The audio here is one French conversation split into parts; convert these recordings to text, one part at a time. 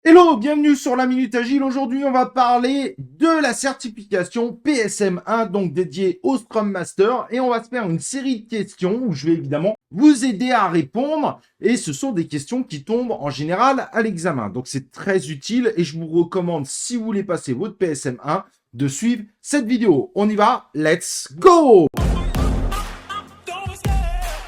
Hello, bienvenue sur la Minute Agile. Aujourd'hui, on va parler de la certification PSM1, donc dédiée au Scrum Master. Et on va se faire une série de questions où je vais évidemment vous aider à répondre. Et ce sont des questions qui tombent en général à l'examen. Donc c'est très utile et je vous recommande, si vous voulez passer votre PSM1, de suivre cette vidéo. On y va, let's go!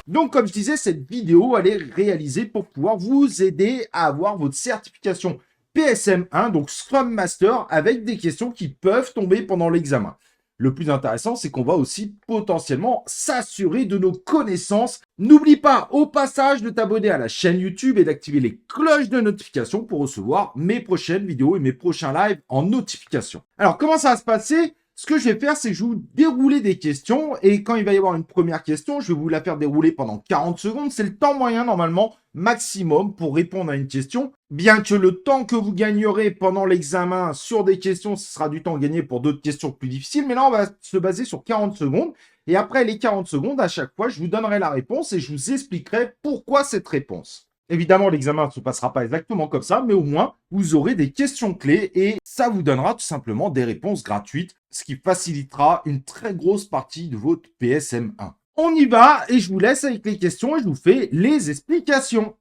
Donc, comme je disais, cette vidéo, elle est réalisée pour pouvoir vous aider à avoir votre certification PSM1, donc Scrum Master, avec des questions qui peuvent tomber pendant l'examen. Le plus intéressant, c'est qu'on va aussi potentiellement s'assurer de nos connaissances. N'oublie pas au passage de t'abonner à la chaîne YouTube et d'activer les cloches de notification pour recevoir mes prochaines vidéos et mes prochains lives en notification. Alors, comment ça va se passer? Ce que je vais faire, c'est que je vais vous dérouler des questions et quand il va y avoir une première question, je vais vous la faire dérouler pendant 40 secondes. C'est le temps moyen normalement maximum pour répondre à une question. Bien que le temps que vous gagnerez pendant l'examen sur des questions, ce sera du temps gagné pour d'autres questions plus difficiles. Mais là, on va se baser sur 40 secondes. Et après les 40 secondes, à chaque fois, je vous donnerai la réponse et je vous expliquerai pourquoi cette réponse. Évidemment, l'examen ne se passera pas exactement comme ça, mais au moins, vous aurez des questions clés et ça vous donnera tout simplement des réponses gratuites, ce qui facilitera une très grosse partie de votre PSM1. On y va et je vous laisse avec les questions et je vous fais les explications.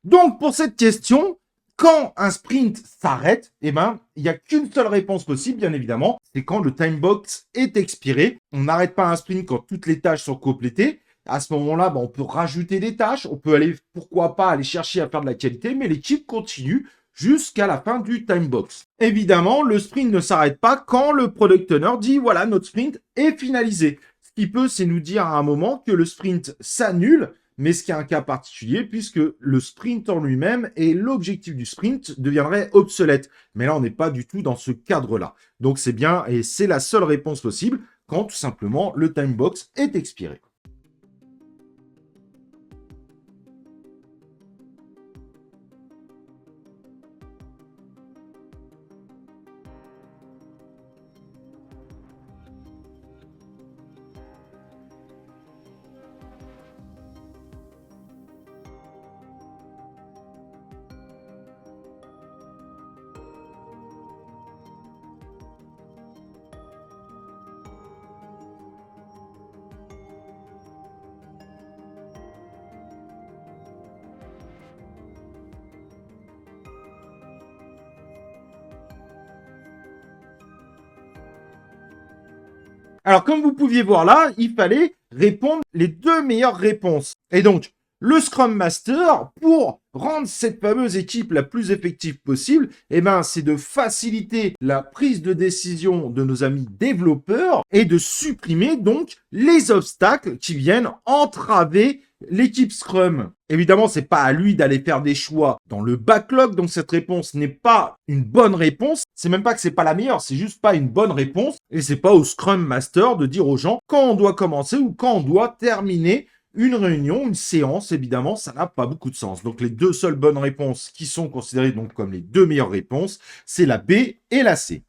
Donc, pour cette question, quand un sprint s'arrête, eh ben, il n'y a qu'une seule réponse possible, bien évidemment. C'est quand le time box est expiré. On n'arrête pas un sprint quand toutes les tâches sont complétées. À ce moment-là, on peut rajouter des tâches. On peut aller, pourquoi pas, aller chercher à faire de la qualité, mais l'équipe continue jusqu'à la fin du time box. Évidemment, le sprint ne s'arrête pas quand le product owner dit, voilà, notre sprint est finalisé. Ce qui peut, c'est nous dire à un moment que le sprint s'annule, mais ce qui est un cas particulier puisque le sprint en lui-même et l'objectif du sprint deviendraient obsolètes. Mais là, on n'est pas du tout dans ce cadre-là. Donc c'est bien et c'est la seule réponse possible quand tout simplement le time box est expiré. Alors, comme vous pouviez voir là, il fallait répondre les deux meilleures réponses. Et donc, le Scrum Master, pour rendre cette fameuse équipe la plus effective possible, eh ben, c'est de faciliter la prise de décision de nos amis développeurs et de supprimer donc les obstacles qui viennent entraver l'équipe Scrum. Évidemment, c'est pas à lui d'aller faire des choix dans le backlog, donc cette réponse n'est pas une bonne réponse. C'est même pas que c'est pas la meilleure, c'est juste pas une bonne réponse. Et c'est pas au Scrum Master de dire aux gens quand on doit commencer ou quand on doit terminer une réunion, une séance. Évidemment, ça n'a pas beaucoup de sens. Donc les deux seules bonnes réponses qui sont considérées donc comme les deux meilleures réponses, c'est la B et la C.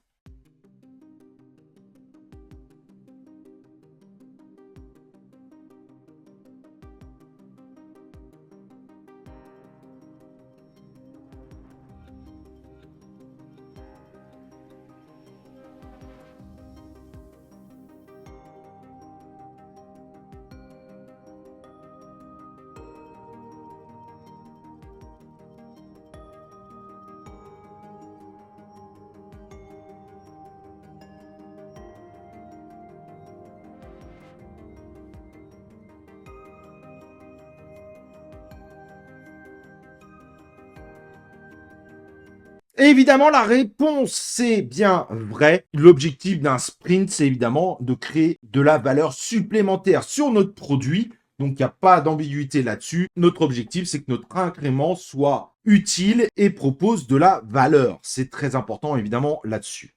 Évidemment, la réponse, c'est bien vrai. L'objectif d'un sprint, c'est évidemment de créer de la valeur supplémentaire sur notre produit. Donc, il n'y a pas d'ambiguïté là-dessus. Notre objectif, c'est que notre incrément soit utile et propose de la valeur. C'est très important, évidemment, là-dessus.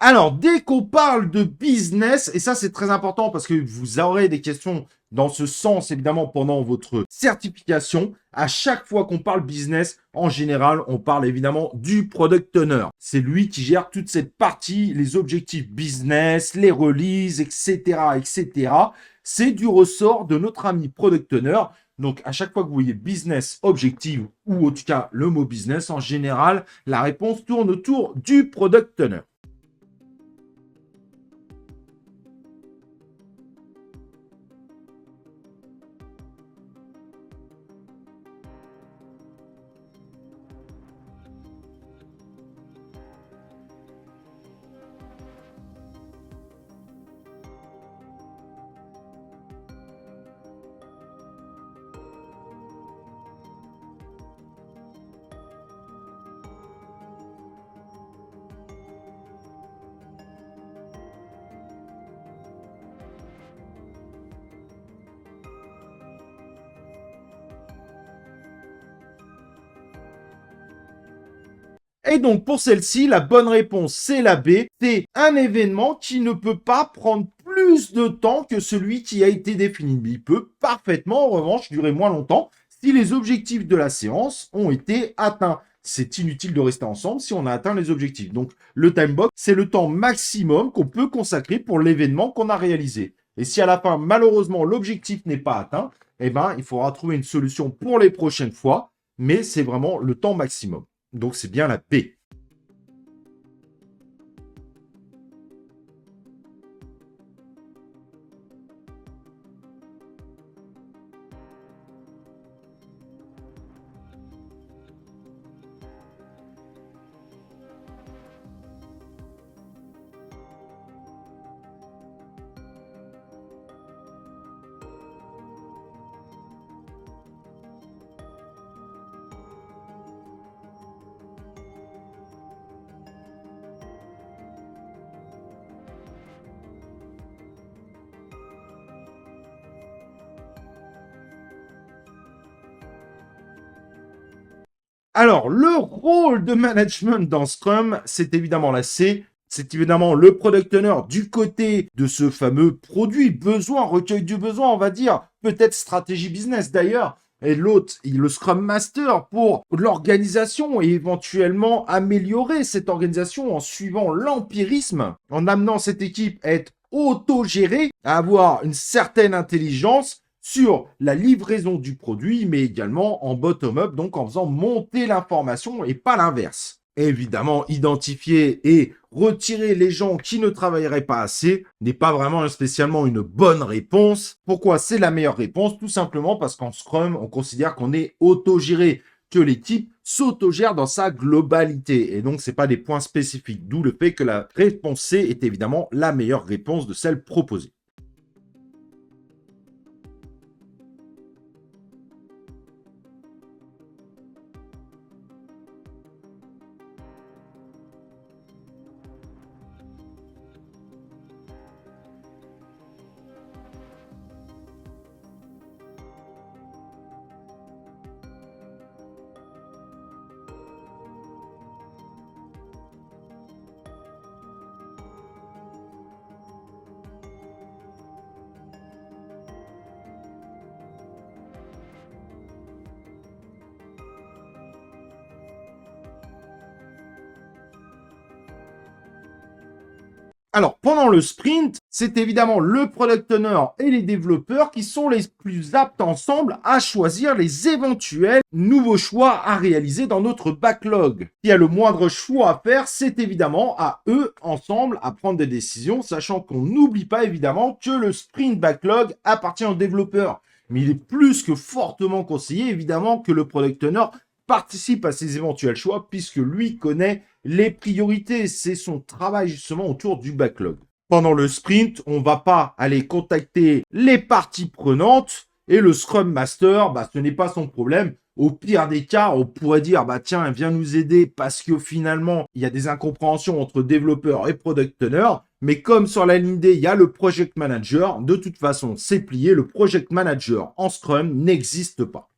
Alors, dès qu'on parle de business, et ça c'est très important parce que vous aurez des questions dans ce sens évidemment pendant votre certification, à chaque fois qu'on parle business, en général, on parle évidemment du product owner. C'est lui qui gère toute cette partie, les objectifs business, les releases, etc., etc. C'est du ressort de notre ami product owner. Donc, à chaque fois que vous voyez business objective ou en tout cas le mot business, en général, la réponse tourne autour du product owner. Et donc, pour celle-ci, la bonne réponse, c'est la B. C'est un événement qui ne peut pas prendre plus de temps que celui qui a été défini. Il peut parfaitement, en revanche, durer moins longtemps si les objectifs de la séance ont été atteints. C'est inutile de rester ensemble si on a atteint les objectifs. Donc, le time box, c'est le temps maximum qu'on peut consacrer pour l'événement qu'on a réalisé. Et si à la fin, malheureusement, l'objectif n'est pas atteint, eh ben, il faudra trouver une solution pour les prochaines fois, mais c'est vraiment le temps maximum. Donc c'est bien la B. Alors, le rôle de management dans Scrum, c'est évidemment la C. C'est évidemment le product owner du côté de ce fameux produit, besoin, recueil du besoin, on va dire, peut-être stratégie business d'ailleurs. Et l'autre, le Scrum Master pour l'organisation et éventuellement améliorer cette organisation en suivant l'empirisme, en amenant cette équipe à être autogérée, à avoir une certaine intelligence sur la livraison du produit, mais également en bottom-up, donc en faisant monter l'information et pas l'inverse. Évidemment, identifier et retirer les gens qui ne travailleraient pas assez n'est pas vraiment spécialement une bonne réponse. Pourquoi c'est la meilleure réponse? Tout simplement parce qu'en Scrum, on considère qu'on est autogéré, que l'équipe s'autogère dans sa globalité. Et donc, ce n'est pas des points spécifiques. D'où le fait que la réponse C est évidemment la meilleure réponse de celle proposée. Alors, pendant le sprint, c'est évidemment le product owner et les développeurs qui sont les plus aptes ensemble à choisir les éventuels nouveaux choix à réaliser dans notre backlog. S'il y a le moindre choix à faire, c'est évidemment à eux ensemble à prendre des décisions, sachant qu'on n'oublie pas évidemment que le sprint backlog appartient aux développeurs. Mais il est plus que fortement conseillé évidemment que le product owner participe à ces éventuels choix puisque lui connaît les priorités. C'est son travail justement autour du backlog. Pendant le sprint, on ne va pas aller contacter les parties prenantes et le Scrum Master, ce n'est pas son problème. Au pire des cas, on pourrait dire, tiens, viens nous aider parce que finalement, il y a des incompréhensions entre développeurs et product owner. Mais comme sur la ligne D, il y a le project manager, de toute façon, c'est plié. Le project manager en Scrum n'existe pas.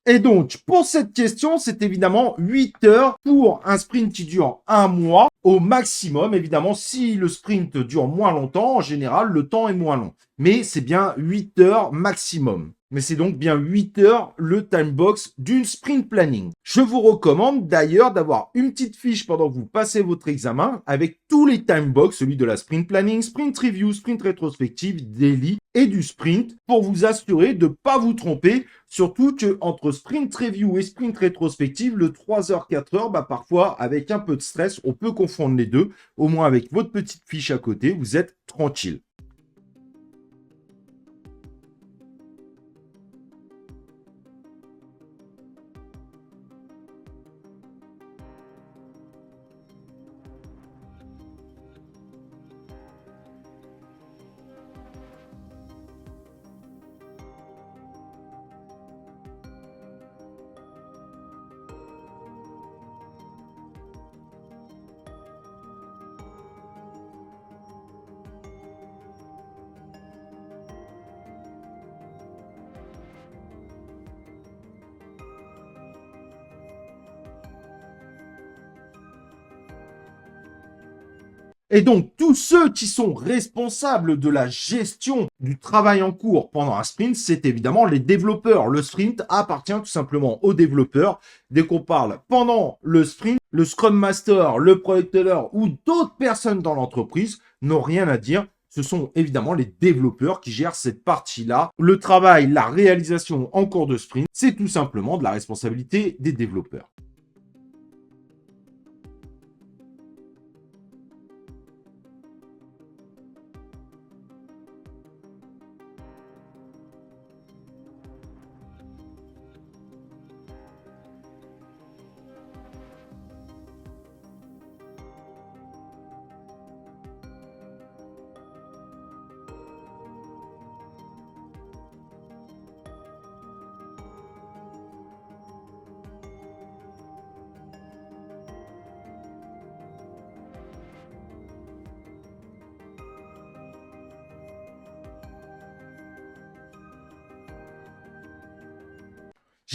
Et donc, pour cette question, c'est évidemment 8 heures pour un sprint qui dure un mois au maximum. Évidemment, si le sprint dure moins longtemps, en général, le temps est moins long. Mais c'est bien 8 heures maximum. Mais c'est donc bien 8 heures le time box d'une sprint planning. Je vous recommande d'ailleurs d'avoir une petite fiche pendant que vous passez votre examen avec tous les time box, celui de la sprint planning, sprint review, sprint rétrospective, daily et du sprint pour vous assurer de ne pas vous tromper. Surtout que entre sprint review et sprint rétrospective, le 3h, 4h, parfois avec un peu de stress, on peut confondre les deux. Au moins avec votre petite fiche à côté, vous êtes tranquille. Et donc, tous ceux qui sont responsables de la gestion du travail en cours pendant un sprint, c'est évidemment les développeurs. Le sprint appartient tout simplement aux développeurs. Dès qu'on parle pendant le sprint, le Scrum Master, le Product Owner ou d'autres personnes dans l'entreprise n'ont rien à dire. Ce sont évidemment les développeurs qui gèrent cette partie-là. Le travail, la réalisation en cours de sprint, c'est tout simplement de la responsabilité des développeurs.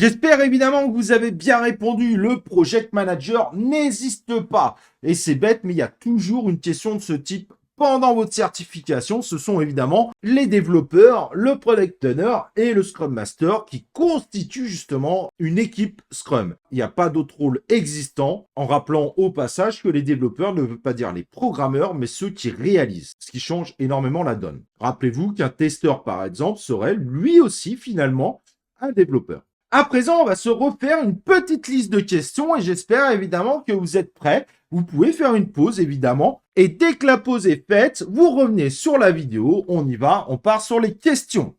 J'espère évidemment que vous avez bien répondu. Le project manager n'hésite pas. Et c'est bête, mais il y a toujours une question de ce type pendant votre certification. Ce sont évidemment les développeurs, le product owner et le scrum master qui constituent justement une équipe scrum. Il n'y a pas d'autre rôle existant, en rappelant au passage que les développeurs ne veulent pas dire les programmeurs, mais ceux qui réalisent, ce qui change énormément la donne. Rappelez-vous qu'un testeur, par exemple, serait lui aussi finalement un développeur. À présent, on va se refaire une petite liste de questions et j'espère évidemment que vous êtes prêts. Vous pouvez faire une pause évidemment et dès que la pause est faite, vous revenez sur la vidéo. On y va, on part sur les questions.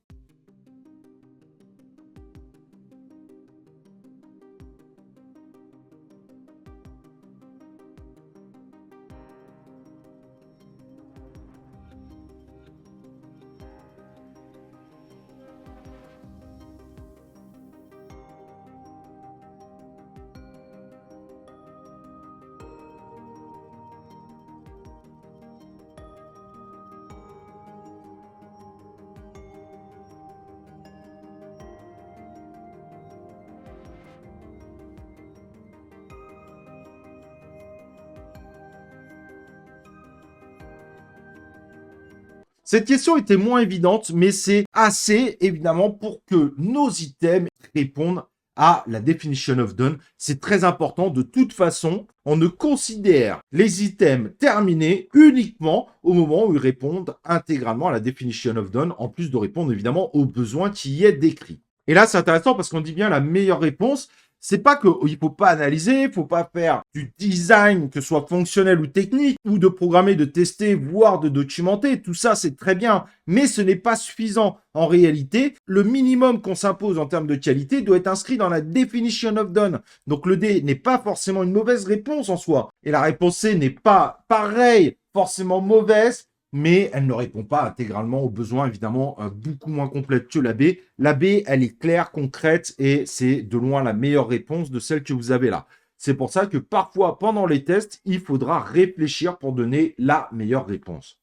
Cette question était moins évidente, mais c'est assez évidemment pour que nos items répondent à la definition of done. C'est très important. De toute façon, on ne considère les items terminés uniquement au moment où ils répondent intégralement à la definition of done, en plus de répondre évidemment aux besoins qui y est décrit. Et là, c'est intéressant parce qu'on dit bien la meilleure réponse. C'est pas qu'il faut pas analyser, il faut pas faire du design, que ce soit fonctionnel ou technique, ou de programmer, de tester, voire de documenter. Tout ça, c'est très bien, mais ce n'est pas suffisant. En réalité, le minimum qu'on s'impose en termes de qualité doit être inscrit dans la definition of done. Donc le D n'est pas forcément une mauvaise réponse en soi. Et la réponse C n'est pas pareil, forcément mauvaise, mais elle ne répond pas intégralement aux besoins, évidemment, beaucoup moins complète que la B. La B, elle est claire, concrète, et c'est de loin la meilleure réponse de celle que vous avez là. C'est pour ça que parfois, pendant les tests, il faudra réfléchir pour donner la meilleure réponse.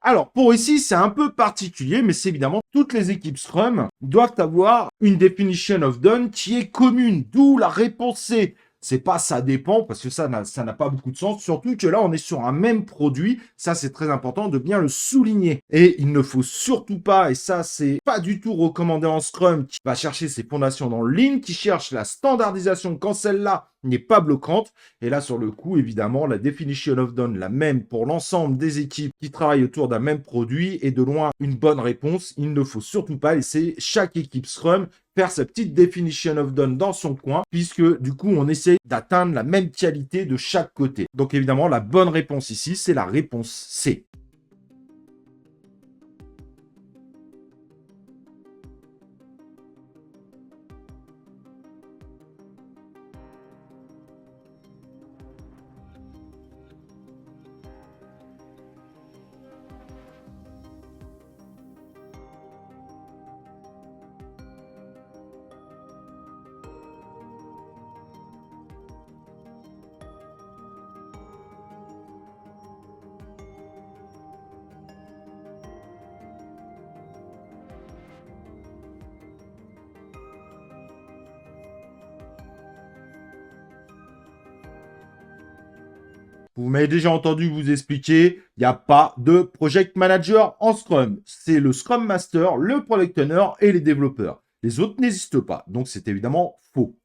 Alors, pour ici, c'est un peu particulier, mais c'est évidemment toutes les équipes Scrum doivent avoir une definition of done qui est commune, d'où la réponse C. C'est pas ça dépend, parce que ça n'a pas beaucoup de sens, surtout que là, on est sur un même produit. Ça, c'est très important de bien le souligner. Et il ne faut surtout pas, et ça, c'est pas du tout recommandé en Scrum, qui va chercher ses fondations dans le Lean, qui cherche la standardisation quand celle-là n'est pas bloquante. Et là, sur le coup, évidemment, la definition of done, la même pour l'ensemble des équipes qui travaillent autour d'un même produit, est de loin une bonne réponse. Il ne faut surtout pas laisser chaque équipe Scrum faire sa petite definition of done dans son coin, puisque du coup, on essaie d'atteindre la même qualité de chaque côté. Donc évidemment, la bonne réponse ici, c'est la réponse C. Vous m'avez déjà entendu vous expliquer, il n'y a pas de project manager en Scrum. C'est le Scrum Master, le Product Owner et les développeurs. Les autres n'existent pas, donc c'est évidemment faux.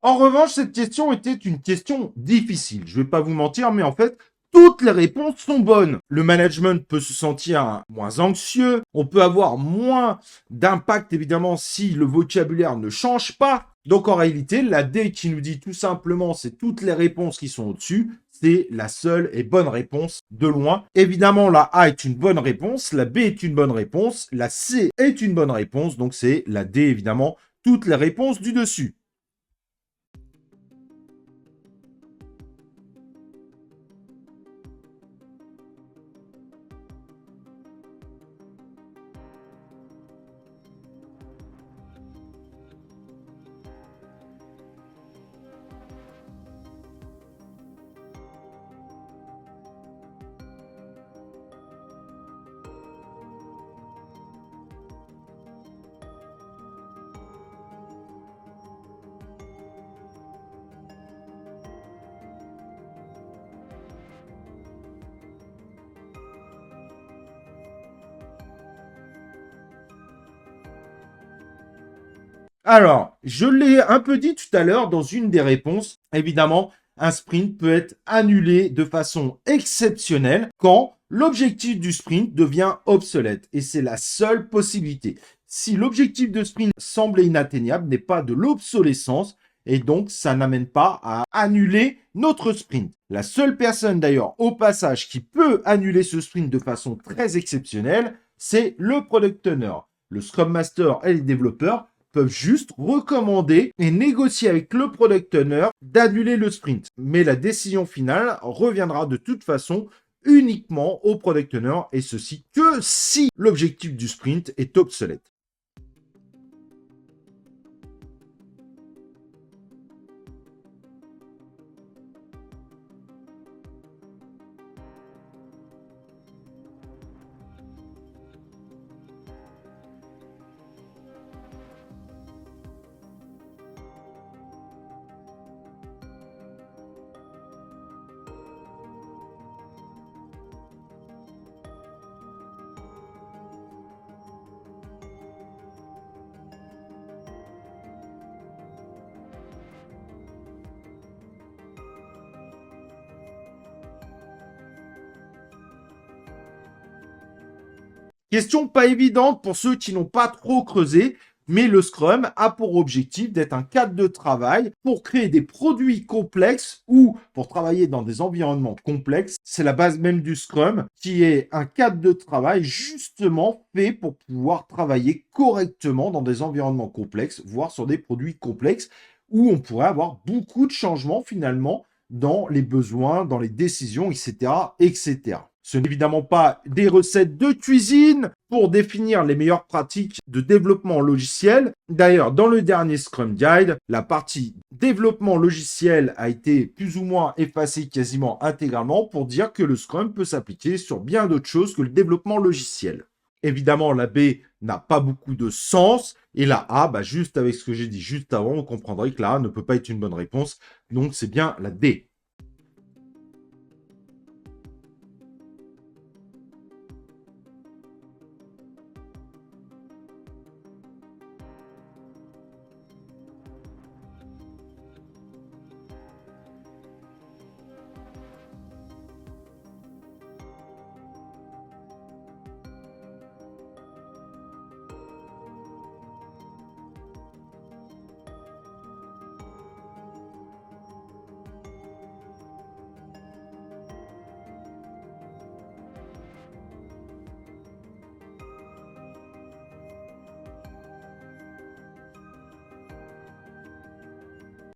En revanche, cette question était une question difficile. Je ne vais pas vous mentir, mais en fait, toutes les réponses sont bonnes. Le management peut se sentir moins anxieux. On peut avoir moins d'impact, évidemment, si le vocabulaire ne change pas. Donc, en réalité, la D qui nous dit tout simplement, c'est toutes les réponses qui sont au-dessus. C'est la seule et bonne réponse de loin. Évidemment, la A est une bonne réponse. La B est une bonne réponse. La C est une bonne réponse. Donc, c'est la D, évidemment, toutes les réponses du dessus. Alors, je l'ai un peu dit tout à l'heure dans une des réponses. Évidemment, un sprint peut être annulé de façon exceptionnelle quand l'objectif du sprint devient obsolète. Et c'est la seule possibilité. Si l'objectif de sprint semblait inatteignable, n'est pas de l'obsolescence, et donc ça n'amène pas à annuler notre sprint. La seule personne d'ailleurs au passage qui peut annuler ce sprint de façon très exceptionnelle, c'est le product owner. Le Scrum Master et les développeurs peuvent juste recommander et négocier avec le product owner d'annuler le sprint. Mais la décision finale reviendra de toute façon uniquement au product owner et ceci que si l'objectif du sprint est obsolète. Question pas évidente pour ceux qui n'ont pas trop creusé, mais le Scrum a pour objectif d'être un cadre de travail pour créer des produits complexes ou pour travailler dans des environnements complexes. C'est la base même du Scrum qui est un cadre de travail justement fait pour pouvoir travailler correctement dans des environnements complexes, voire sur des produits complexes où on pourrait avoir beaucoup de changements finalement dans les besoins, dans les décisions, etc., etc. Ce n'est évidemment pas des recettes de cuisine pour définir les meilleures pratiques de développement logiciel. D'ailleurs, dans le dernier Scrum Guide, la partie développement logiciel a été plus ou moins effacée quasiment intégralement pour dire que le Scrum peut s'appliquer sur bien d'autres choses que le développement logiciel. Évidemment, la B n'a pas beaucoup de sens. Et la A, juste avec ce que j'ai dit juste avant, on comprendrait que la A ne peut pas être une bonne réponse. Donc, c'est bien la D.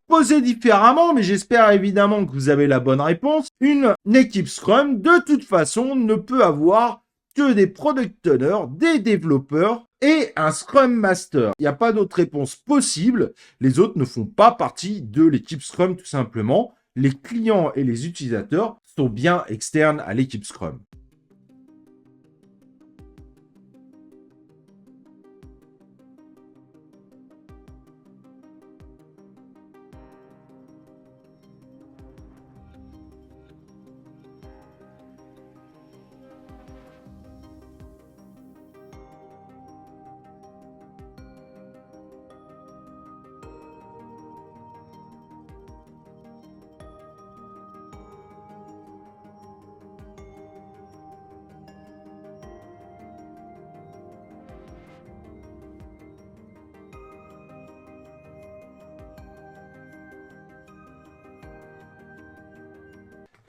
Posé différemment, mais j'espère évidemment que vous avez la bonne réponse. Une équipe Scrum, de toute façon, ne peut avoir que des product owners, des développeurs et un Scrum Master. Il n'y a pas d'autre réponse possible. Les autres ne font pas partie de l'équipe Scrum tout simplement. Les clients et les utilisateurs sont bien externes à l'équipe Scrum.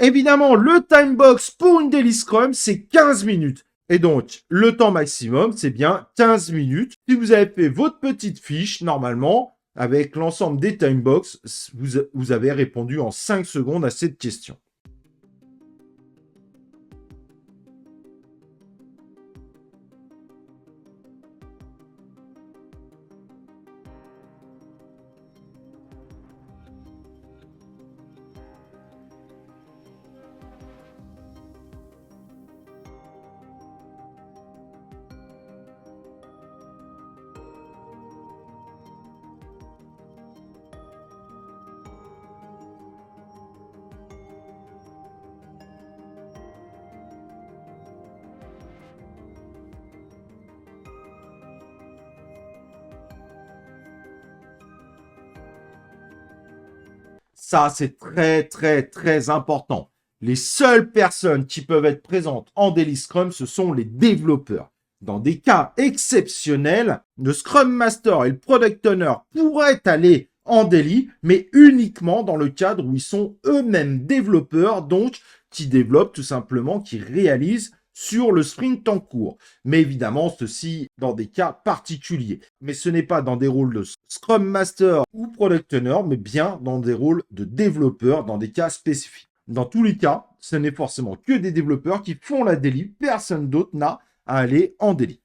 Évidemment, le time box pour une daily scrum, c'est 15 minutes. Et donc, le temps maximum, c'est bien 15 minutes. Si vous avez fait votre petite fiche, normalement, avec l'ensemble des time box, vous avez répondu en 5 secondes à cette question. Ça, c'est très, très, très important. Les seules personnes qui peuvent être présentes en Daily Scrum, ce sont les développeurs. Dans des cas exceptionnels, le Scrum Master et le Product Owner pourraient aller en daily, mais uniquement dans le cadre où ils sont eux-mêmes développeurs, donc qui développent tout simplement, qui réalisent sur le sprint en cours. Mais évidemment, ceci dans des cas particuliers. Mais ce n'est pas dans des rôles de Scrum Master ou Product Owner, mais bien dans des rôles de développeurs, dans des cas spécifiques. Dans tous les cas, ce n'est forcément que des développeurs qui font la daily. Personne d'autre n'a à aller en daily.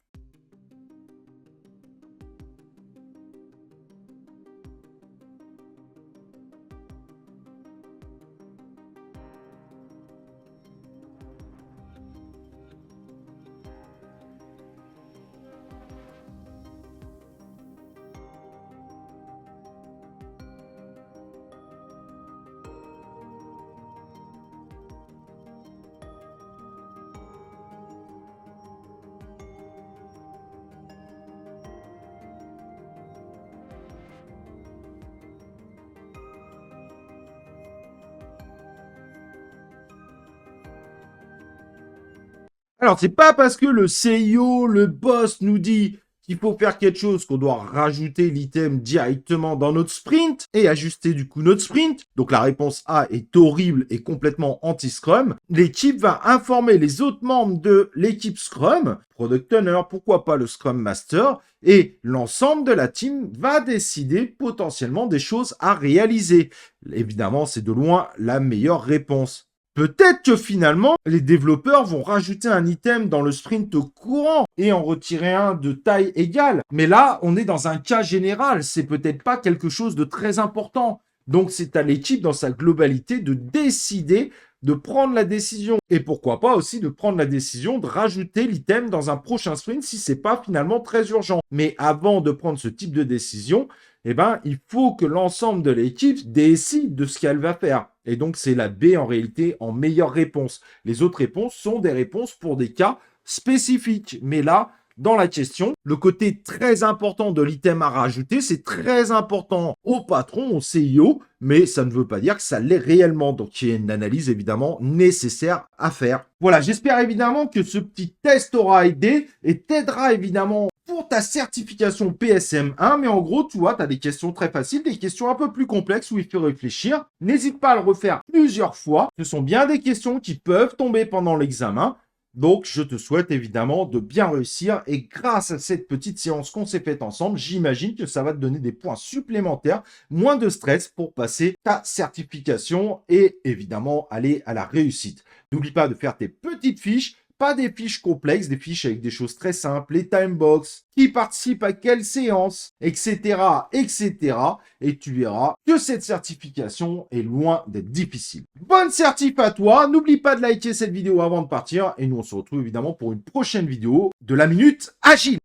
Alors, c'est pas parce que le CIO, le boss nous dit qu'il faut faire quelque chose qu'on doit rajouter l'item directement dans notre sprint et ajuster du coup notre sprint. Donc la réponse A est horrible et complètement anti-Scrum. L'équipe va informer les autres membres de l'équipe Scrum, Product Owner, pourquoi pas le Scrum Master, et l'ensemble de la team va décider potentiellement des choses à réaliser. Évidemment, c'est de loin la meilleure réponse. Peut-être que finalement, les développeurs vont rajouter un item dans le sprint courant et en retirer un de taille égale. Mais là, on est dans un cas général. C'est peut-être pas quelque chose de très important. Donc, c'est à l'équipe dans sa globalité de décider, de prendre la décision. Et pourquoi pas aussi de prendre la décision de rajouter l'item dans un prochain sprint si c'est pas finalement très urgent. Mais avant de prendre ce type de décision, eh ben, il faut que l'ensemble de l'équipe décide de ce qu'elle va faire. Et donc, c'est la B en réalité en meilleure réponse. Les autres réponses sont des réponses pour des cas spécifiques. Mais là, dans la question, le côté très important de l'item à rajouter, c'est très important au patron, au CIO, mais ça ne veut pas dire que ça l'est réellement. Donc, il y a une analyse évidemment nécessaire à faire. Voilà, j'espère évidemment que ce petit test aura aidé et t'aidera évidemment pour ta certification PSM 1, mais en gros, tu vois, tu as des questions très faciles, des questions un peu plus complexes où il faut réfléchir. N'hésite pas à le refaire plusieurs fois. Ce sont bien des questions qui peuvent tomber pendant l'examen. Donc, je te souhaite évidemment de bien réussir et grâce à cette petite séance qu'on s'est faite ensemble, j'imagine que ça va te donner des points supplémentaires, moins de stress pour passer ta certification et évidemment aller à la réussite. N'oublie pas de faire tes petites fiches. Pas des fiches complexes, des fiches avec des choses très simples, les timebox, qui participe à quelle séance, etc., etc. Et tu verras que cette certification est loin d'être difficile. Bonne certif à toi, n'oublie pas de liker cette vidéo avant de partir et nous on se retrouve évidemment pour une prochaine vidéo de la Minute Agile.